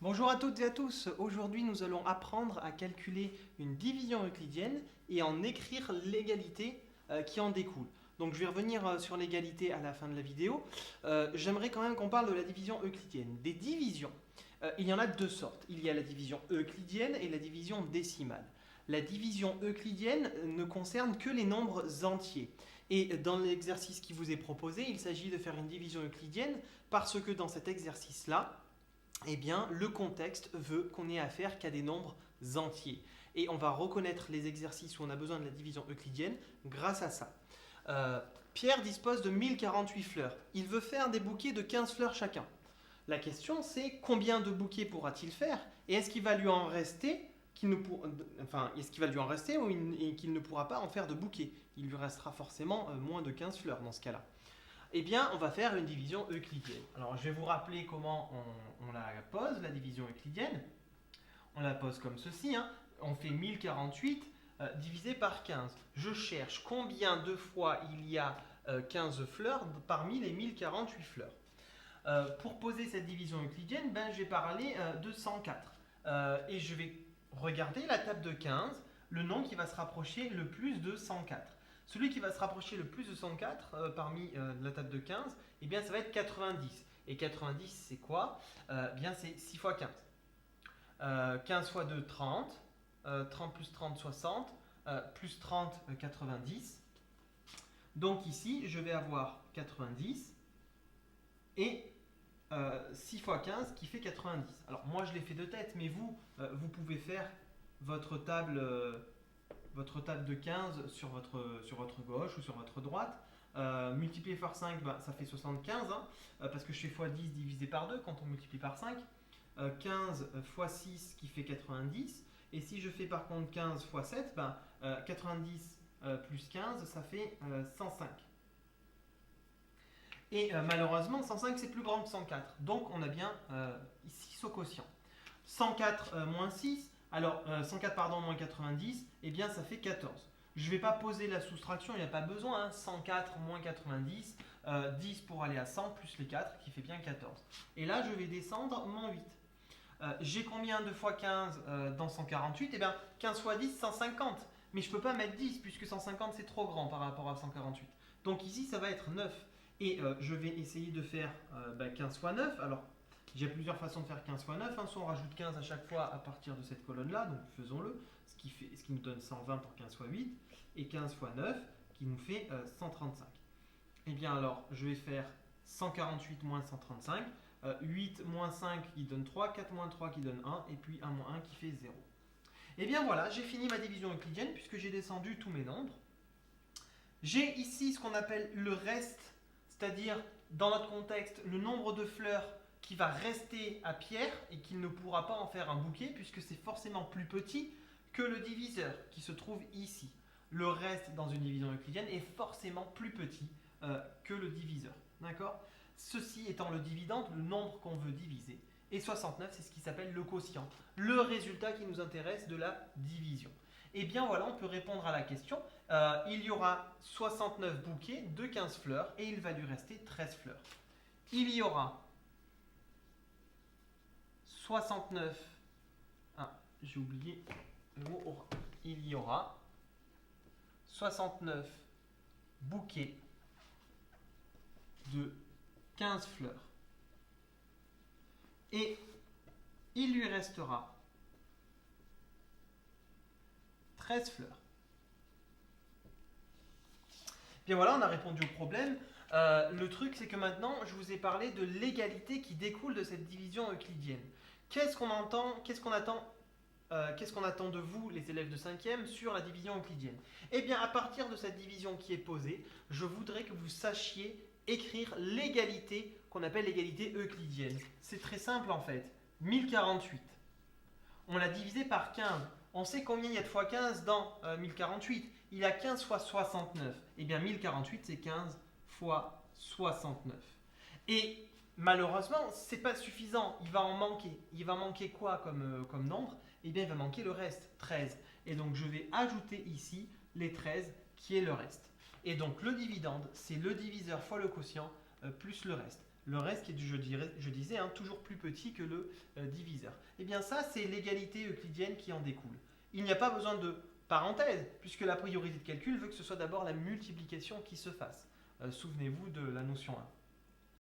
Bonjour à toutes et à tous. Aujourd'hui, nous allons apprendre à calculer une division euclidienne et en écrire l'égalité qui en découle. Donc, je vais revenir sur l'égalité à la fin de la vidéo. J'aimerais quand même qu'on parle de la division euclidienne. Des divisions, il y en a deux sortes. Il y a la division euclidienne et la division décimale. La division euclidienne ne concerne que les nombres entiers. Et dans l'exercice qui vous est proposé, il s'agit de faire une division euclidienne parce que dans cet exercice-là, eh bien, le contexte veut qu'on ait affaire qu'à des nombres entiers. Et on va reconnaître les exercices où on a besoin de la division euclidienne grâce à ça. Pierre dispose de 1048 fleurs. Il veut faire des bouquets de 15 fleurs chacun. La question c'est combien de bouquets pourra-t-il faire et est-ce qu'il va lui en rester est-ce qu'il va lui en rester ou qu'il ne pourra pas en faire de bouquets? Il lui restera forcément moins de 15 fleurs dans ce cas-là. Eh bien, on va faire une division euclidienne. Alors, je vais vous rappeler comment on la pose, la division euclidienne. On la pose comme ceci. On fait 1048 divisé par 15. Je cherche combien de fois il y a 15 fleurs parmi les 1048 fleurs. Pour poser cette division euclidienne, je vais parler de 104. Et je vais regarder la table de 15, le nombre qui va se rapprocher le plus de 104. Celui qui va se rapprocher le plus de 104 parmi la table de 15, eh bien, ça va être 90. Et 90, c'est quoi? Bien, c'est 6 fois 15. 15 fois 2, 30. 30 plus 30, 60. Plus 30, 90. Donc ici, je vais avoir 90 et 6 fois 15 qui fait 90. Alors moi, je l'ai fait de tête, mais vous, vous pouvez faire votre table de 15 sur votre gauche ou sur votre droite. Multiplié par 5, ça fait 75, parce que je fais x 10 divisé par 2 quand on multiplie par 5. 15 x 6 qui fait 90. Et si je fais par contre 15 x 7, 90 plus 15, ça fait 105. Et malheureusement, 105 c'est plus grand que 104. Donc on a bien 6 au quotient. 104 moins 6, alors 104 pardon, moins 90, eh bien ça fait 14. Je ne vais pas poser la soustraction, il n'y a pas besoin. 104 moins 90, 10 pour aller à 100 plus les 4 qui fait bien 14. Et là je vais descendre mon 8. J'ai combien de fois 15 dans 148? Eh bien 15 fois 10, 150. Mais je ne peux pas mettre 10 puisque 150 c'est trop grand par rapport à 148. Donc ici ça va être 9. Et je vais essayer de faire 15 fois 9. Alors, j'ai plusieurs façons de faire 15 fois 9. Soit on rajoute 15 à chaque fois à partir de cette colonne-là, donc faisons-le, ce qui nous donne 120 pour 15 fois 8, et 15 fois 9 qui nous fait 135. Eh bien alors, je vais faire 148 moins 135, 8 moins 5 qui donne 3, 4 moins 3 qui donne 1, et puis 1 moins 1 qui fait 0. Eh bien voilà, j'ai fini ma division euclidienne puisque j'ai descendu tous mes nombres. J'ai ici ce qu'on appelle le reste, c'est-à-dire dans notre contexte le nombre de fleurs qui va rester à Pierre et qu'il ne pourra pas en faire un bouquet puisque c'est forcément plus petit que le diviseur qui se trouve ici. Le reste dans une division euclidienne est forcément plus petit que le diviseur. D'accord? Ceci étant le dividende, le nombre qu'on veut diviser. Et 69, c'est ce qui s'appelle le quotient, le résultat qui nous intéresse de la division. Et bien voilà, on peut répondre à la question. Il y aura 69 bouquets de 15 fleurs et il va lui rester 13 fleurs. Il y aura 69. J'ai oublié le mot aura. Il y aura 69 bouquets de 15 fleurs. Et il lui restera 13 fleurs. Bien voilà, on a répondu au problème. Le truc, c'est que maintenant, je vous ai parlé de l'égalité qui découle de cette division euclidienne. Qu'est-ce qu'on attend de vous, les élèves de 5e, sur la division euclidienne? Eh bien, à partir de cette division qui est posée, je voudrais que vous sachiez écrire l'égalité qu'on appelle l'égalité euclidienne. C'est très simple en fait. 1048. On l'a divisé par 15. On sait combien il y a de fois 15 dans 1048. Il y a 15 fois 69. Eh bien 1048 c'est 15 fois 69. Et malheureusement, ce n'est pas suffisant. Il va en manquer. Il va manquer quoi comme nombre? Eh bien il va manquer le reste, 13. Et donc je vais ajouter ici les 13 qui est le reste. Et donc le dividende, c'est le diviseur fois le quotient plus le reste. Le reste qui est, je disais, hein, toujours plus petit que le diviseur. Et bien ça, c'est l'égalité euclidienne qui en découle. Il n'y a pas besoin de parenthèse, puisque la priorité de calcul veut que ce soit d'abord la multiplication qui se fasse. Souvenez-vous de la notion 1.